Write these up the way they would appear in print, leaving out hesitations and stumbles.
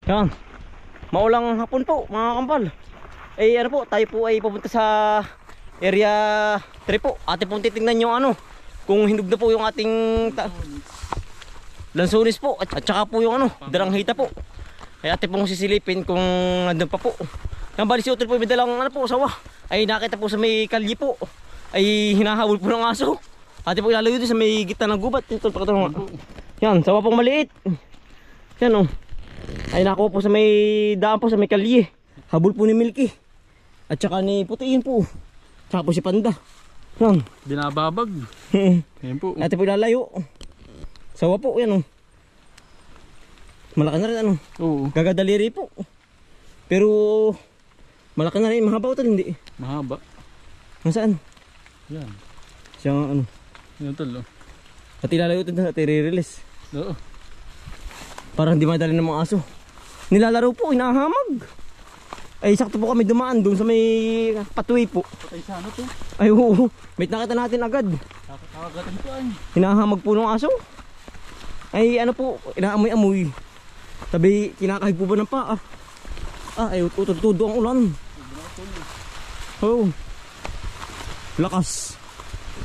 Yan. Maulang hapon po mga kampal. Eh ano po, tayo po ay pupunta sa area 3 po. Ate po titingnan yung ano, kung hinog na po yung ating lansunis po. At saka po yung ano, daranghita po. Ay ate pong sisilipin kung nandun pa po. Yan bali si Utol po may dalang ano po, sawa. Ay nakita po sa may kalye po. Ay hinahabol po ng aso. Ate po ilalayo din sa may gitna ng gubat. Utol pakatulong nga. Yan, sawa pong maliit. Yan oh. Ay nakuha po sa may daan po sa may kalye. Habol po ni Milky. At saka ni Putiin po. Tsaka po si Panda. Yan. Binababag. Yan po. Ate po ilalayo. Sawa po yan oh. Malaki na rin ano. Oo. Gagadaliri po. Pero malaki na rin. Mahaba Utol hindi. Mahaba. Nasaan? Yan. Siya nga ano. Yan tol. At ilalayo ito na at i-release. Oo. Para hindi madali ng mga aso. Nilalaro po, inahamag. Ay sakto po kami dumaan doon sa may pathway po. Patay sa ano to? Ay oo, may nakita natin agad. Kakagatan po ay. Hinahamag po ng aso. Ay ano po, inaamoy-amoy. Tabi, kinakahig po ba ng paa? Ay utod-todo ang ulan. Oo. Lakas.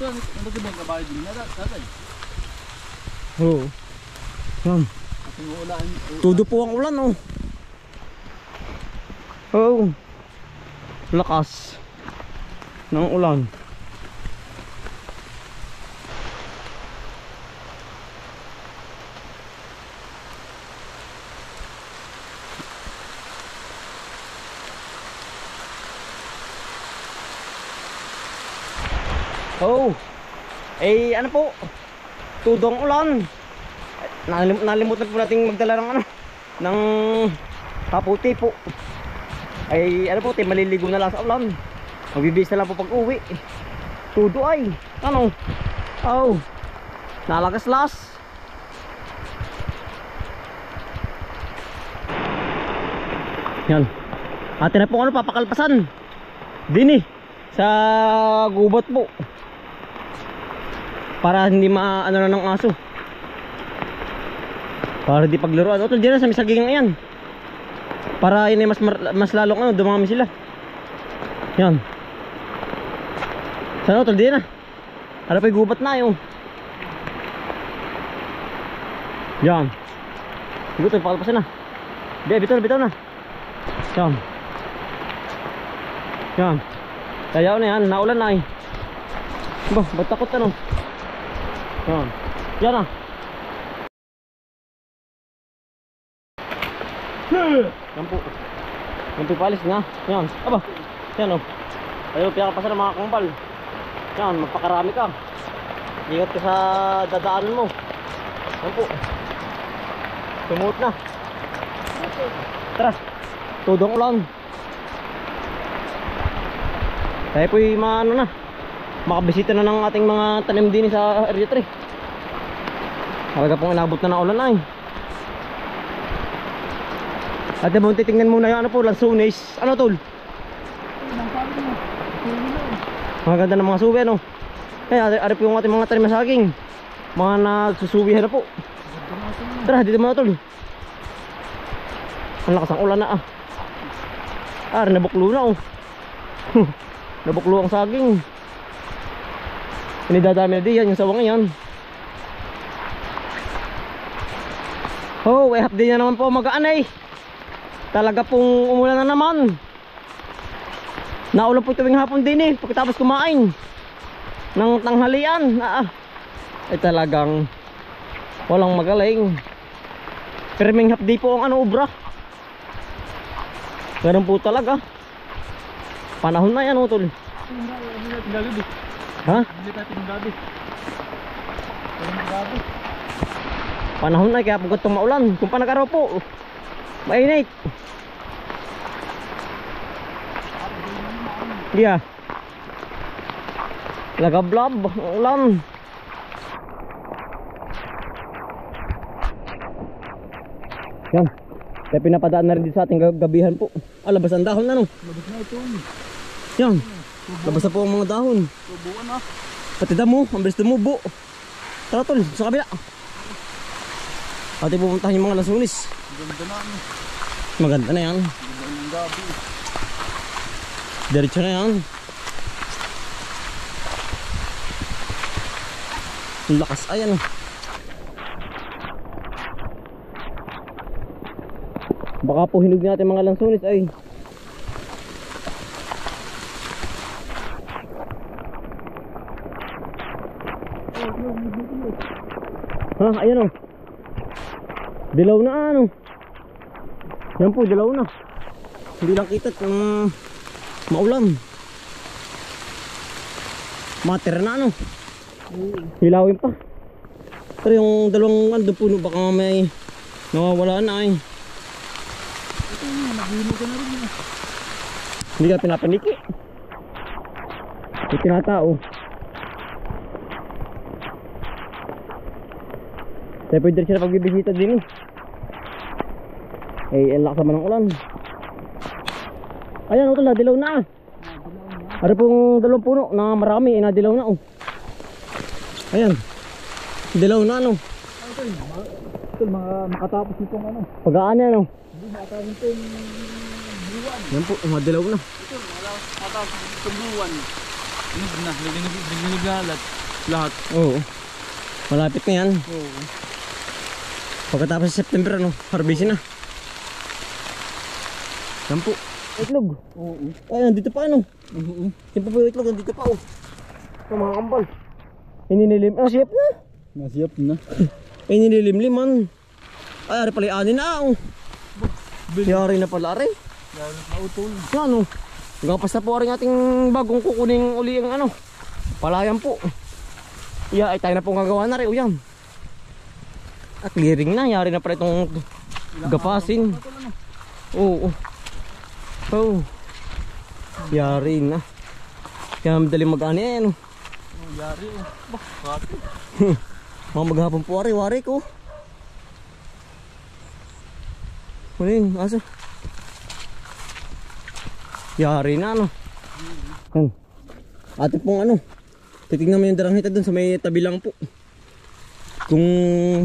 Ito, ano ba yung kabayo din na tatay? Oo. Yan. Todo po ang ulan oh. Oh. Lakas ng ulan. Oh. Eh ano po? Todo ang ulan. Nalimutan po nating magdala ng ano, ng kaputi po. Ay ano po, maliligo na lang sa ulan. Magbibihis na lang po pag uwi. Tudo ay ano. Oh. Nalagaslas. Yan. Ate na po ano, papakalpasan. Dini sa gubat po. Para hindi maano na ng aso. Para di paglaruan. Utol dyan na sa misaging yan. Para yun ay mas lalong ano, dumami sila. Yan. Sana utol dyan na. Ano pa yung gubat na yung. Yan. Utol pakalpasin na. Bitaw na. Yan. Yan. Tayaw na yan. Naulan na eh. Ba't takot ano. Yan. Yan na. Yan po. Yan po palis na. Yan. Aba. Yan o. Ayaw pinakapasan ng mga kumpal. Yan. Magpakarami ka. Ingat ka sa dadaanan mo. Yan po. Tumuot na. Tara. Tudong ulan. Tayo po'y maano na. Makabisita na ng ating mga tanim din sa area 3. Talaga pong inabot na ng ulan ay. Ate mo, titingnan muna yung ano po, lansunis. Ano tol? Mga ganda ng mga suwi ano. Ay, ari po yung ating mga tanim na saging. Mga nagsusuwihan na po. Tara, dito muna tol. Ang lakas ang ulan na ah. Nabuklo na oh. Nabuklo ang saging. Pinidadami na diyan yung sawang yan. Oh, half day na naman po magaan eh. Talaga pong umulan na naman. Naulan po tuwing hapon din eh, pagkatapos kumain ng tanghalian. Ay talagang walang magaling. Perming half day po ang ano, obra. Ganun po talaga. Panahon na yan utol. Ha? Panahon na kaya pagkat maulan. Kung panagaraw po mainit. Yeah. Lagablab ang ulan. Yan. Kaya pinapadaan na rin dito sa ating gabihan po. Labas ang dahon na no. Labas na ito. Yan. Labas na po ang mga dahon. Tubuan na. Pati damo, ang bilis tumubo. Tara tol, sa kabila. Ate pupuntahan yung mga lansunis. Ganda na ano. Maganda na yan. Ganda ng gabi. Diretso na yan. Ang lakas, ayan. Baka po hinog natin mga lansunis ay. Ha, ayan o. Dilaw na ano. Yan po, dilaw na. Hindi lang kita maulan. Mater na ano. Hilawin pa. Pero yung dalawang andun puno baka may nawawala na ay. Ito yun, naghihino ka na rin yun. Hindi ka pinapaniki. May tinatao. Kaya pwede rin siya na pagbibisita din eh. Eh, ang lakas naman ng ulan. Ayan, utol na, dilaw na. Ano pong dalawang puno na marami, eh, nadilaw na oh. Ayan, dilaw na ano. Ito, mga makatapos itong ano. Pag-aan yan oh. Hindi makatapos itong buwan. Yan po, madilaw na. Ito, makatapos itong buwan. Hinog na, hinog na lahat. Oo. Malapit na yan. Oo. Pagkatapos sa September ano, harvestin na. Yan po. Itlog. Oo. Ay, nandito pa ano. Oo. Yan po po yung itlog, nandito pa oh. Ito mga kambal. Ininilim. Ah, siyap na. Nasiyap na. Ininilim-liman. Ay, ari pala yung anin na oh. Yari na pala ari. Lalo na utol. Yan oh. Gapas na po rin ating bagong kukuning uli ang ano. Palayan po. Yeah, ay tayo na po gagawa na rin. O yan. At clearing na. Yari na pala itong gapasin. Oo. Oh. Yari na. Kaya madaling mag-ani eh. Ano. Yari oh. Bah, kati. Mga maghapon po wari ko. Huling, aso. Yari na ano. Yan. Ate pong ano. Titignan mo yung daranghita dun sa may tabi lang po. Kung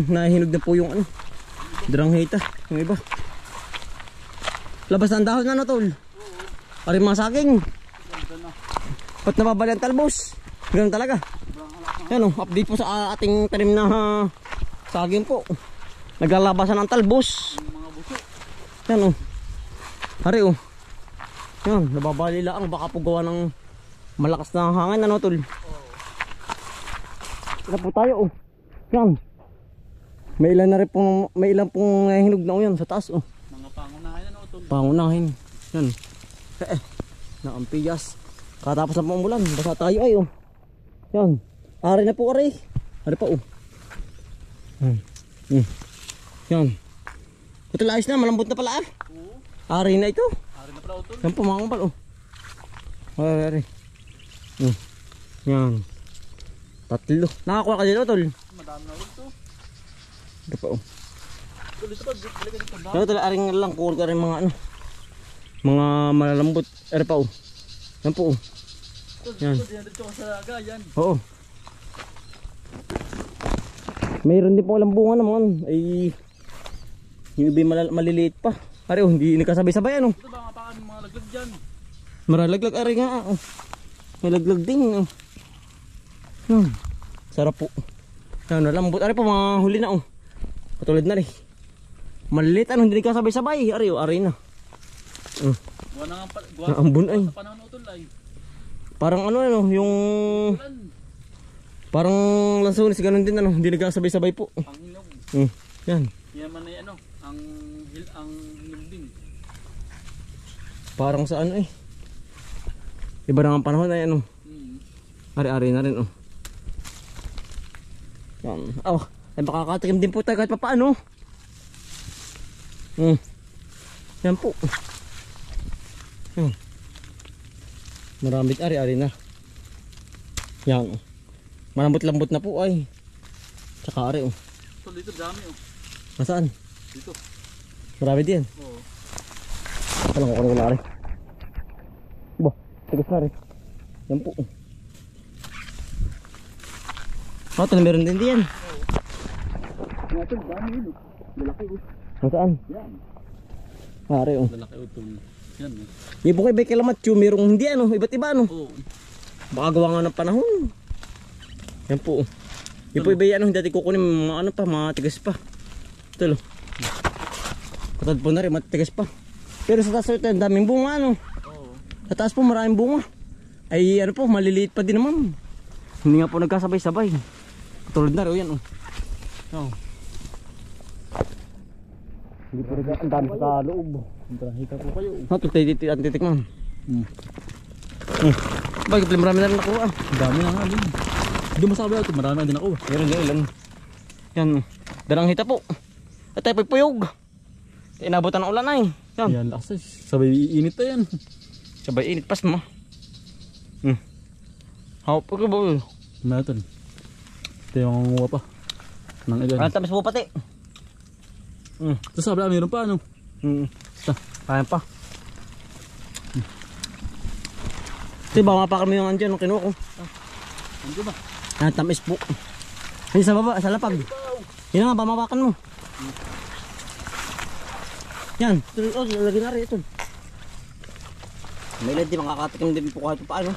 nahinog na po yung ano. Daranghita. Yung iba. Labas na ang dahon na no tol. Ari mga saging. Ba't nababali ang talbos? Ganun talaga. Yan o, update po sa ating tanim na saging po. Naglalabasan ng talbos. Yan o. Hari o. Yan, nababali lang. Baka po gawa ng malakas na hangin ano tol. Ito po tayo o. Yan. May ilan na rin pong, may ilan pong hinog na o yan sa taas o. Mga pangunahin na utol. Pangunahin. Yan. Naampiyas. Katapos na pong umulan. Basta tayo ay oh. Yan. Ari na po ari. Ari pa oh. Yan. Ito ayos na. Malambot na pala ah. Oo. Ari na ito. Ari na pala utol. Yan po mga kumpal oh. Ari. Yan. Tatlo. Nakakuha ka dito tol. Madami na utol. Ito pa oh. Utol ito pa. Balik ka dito. Yan tol. Aring lang. Kuha ka rin mga ano. Mga malalambot. Ari pa oh. Yan po oh. Yan. Dito ka sa gayan. Oo. Mayroon din po lambungan naman. Ay yung iba maliliit pa. Ari oh, hindi nagkasabay-sabay ano. Ito ba mga mga laglag dyan? Maralaglag ari nga oh. May laglag din oh. Sarap po. Yan lambot. Ari po mga huli na oh. Katulad na rin. Maliliit ano, hindi nagkasabay-sabay. Ari oh, ari na. Gawa na nga Na ambon ay. sa panahon utol ay. Parang ano yung Ulan. parang lansunis ganun din ano, hindi nagkasabay-sabay po. Ang hinog. Yan. Yan man ay ano. Ang hinog din. Parang sa ano eh. Iba na ang panahon ay ano. Ari-ari na rin oh. Yan. Oh, ay makakatikim din po tayo kahit papaano. Yan po. Maraming ari-ari na. Yan oh. Malambot-lambot na po ay. Tsaka ari oh. Utol dito dami oh. Nasaan? Dito. Marami din. Oo. Walang kukunin ko na ari. Ba, tigas na rin. Yan po. Oh, ito na meron din diyan. Utol dami hinog. Malaki oh. Nasaan? Yan. Pare, oh. Lalaki utol. Yan eh. Yung po kay Becky Lamatyo, merong hindi ano, iba't iba ano. Oo. Baka gawa nga ng panahon. Yan po. Yung po iba ano, hindi natin kukunin mga ano pa, mga tigas pa. Ito lo. Katad po na rin, matigas pa. Pero sa taas ito, ang daming bunga ano. Oo. Sa taas po maraming bunga. Ay ano po, maliliit pa din naman. Hindi nga po nagkasabay-sabay. Tulad na rin, yan oh. Oh. Hindi po rin ang dami sa loob. Hika po kayo. Ito, titikman. Hmm. Bakit pala marami na rin nakuha. Ang dami na nga din. Hindi masabi ako, marami na din ako. Meron din ilan. Yan, darang hita po. At tayo po'y puyog. Inabutan ng ulan ay. Yan. Yan, lakas. Sabay iinit na yan. Sabay init pas mo. Hawap ko ba? Natin. Ito yung mangunguha pa. Nang ilan. Ang tamis po pati. Tapos sabi meron pa ano. Kaya pa. Ito ba nga pa kami yung andyan, kinuha ko. Ano ba? Ang tamis po. Hindi sa baba, sa lapag. Yan nga, pamawakan mo. Yan, ito, lagi na rin ito. May ilan di makakatikim din po kahit paano.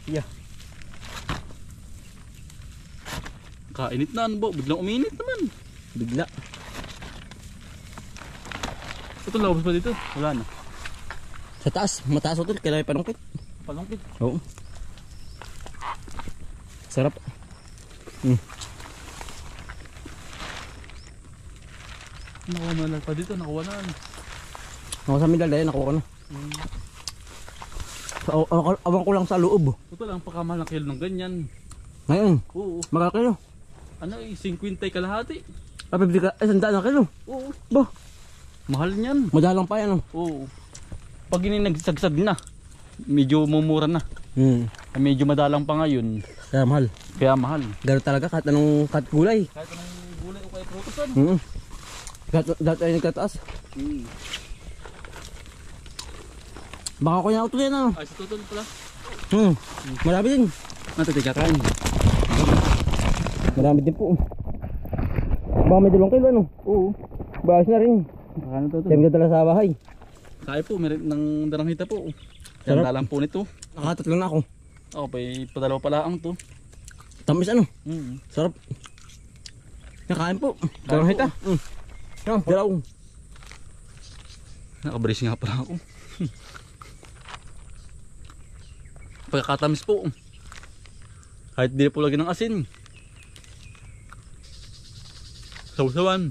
Yeah. Kainit na ano ba? Biglang uminit naman. Bigla. Ito labas pa dito? Wala na. Sa taas, mataas ito, kailangan may panungkit. Palangkit. Oo. Sarap. Nakuha na lang pa dito. Nakuha na. Ako sa Mindal dahil nakuha ko na. Awang ko lang sa loob. Ito lang pakamahal ng kilo ng ganyan. Ngayon, Oo. magkakilo. Ano eh, 50 kalahati. Papibili ka, ay sandaan na kilo. Oo. Ba, Mahal niyan. madalang pa yan. Oo. Pag ini nagsagsag na, medyo mumura na. Medyo madalang pa ngayon. Kaya mahal. Kaya mahal. Gano'n talaga kahit anong kahit gulay. Kahit anong gulay o kaya prutusan. Dahil ay nagkataas. Baka ko niya ito yan ano. Ay, sa tutol pala. Marami din. Natitigakan. Marami din po. Baka may 2 kilo ano. Oo. Bawas na rin. Ano to? Kaya magdadala sa bahay. Kaya po, meron ng daranghita po. Sarap. Yan dalang po nito. Nakatatlo na ako. Ako pa padalaw pala ang to. Tamis ano. Mm. Sarap. Nakain po. Darang hita. Yan, dalaw. Nakabrace nga pala ako. Pagkakatamis po. Kahit di po lagi ng asin. Sausawan.